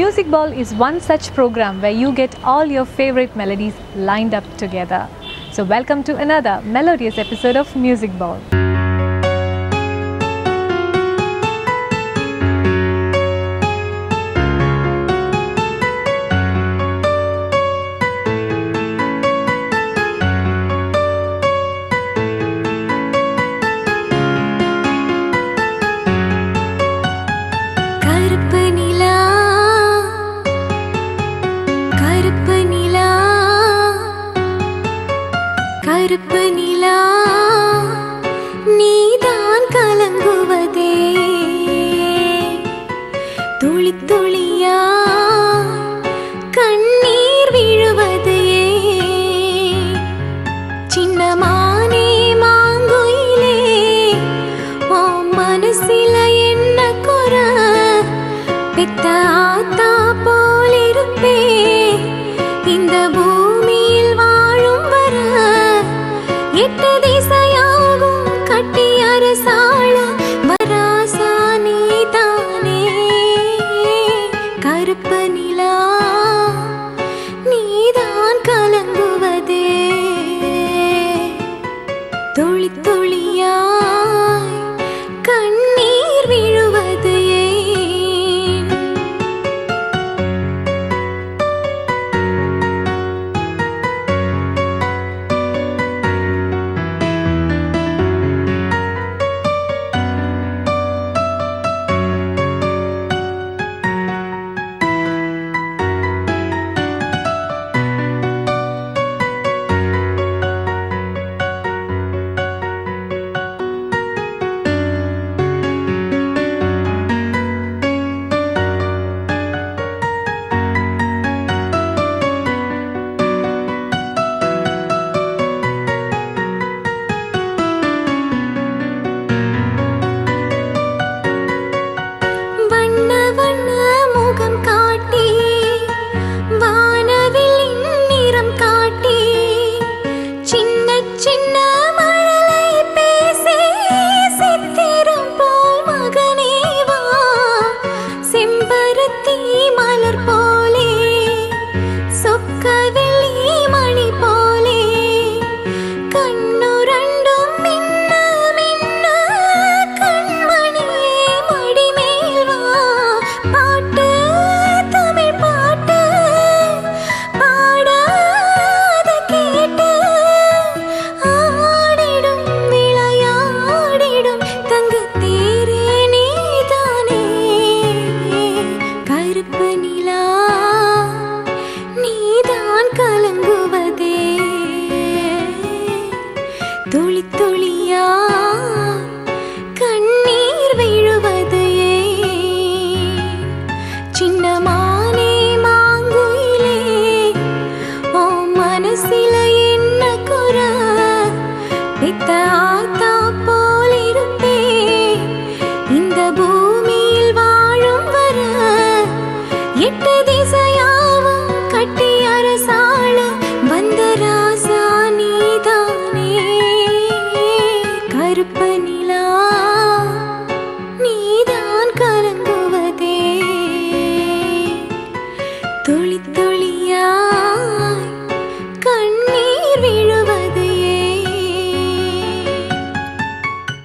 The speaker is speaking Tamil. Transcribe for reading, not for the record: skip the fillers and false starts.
Music Ball is one such program where you get all your favorite melodies lined up together. So welcome to another melodious episode of Music Ball. கருப்பு நிலா நீதான் கலங்குவதே துளி துளியா கண்ணீர் விழுவதே சின்னமானே மாங்குயிலே ஓ மனசில என்ன குற பித்த ஆத்தா போலிருப்பே இந்த பூமியில் வாழும் வர எட்டு திசையாகும் கட்டி அரசாள வராசா நீதானே கருப்பு நிலா நீதான் கலங்குவதே துளி துளியாய் கண்ணீர் விழுவது ஏன்? துளி துளியா கண்ணீர் விழுவது ஏன்? சின்னமானே மாங்குயிலே ஓ மனசில என்ன குற பித்த ஆத்தா போலிருப்பே இந்த பூமியில் வாழும் வர எட்டு திசையாவும் கட்டி அரசாள வந்த ராசா நீதானே கருப்பு நிலா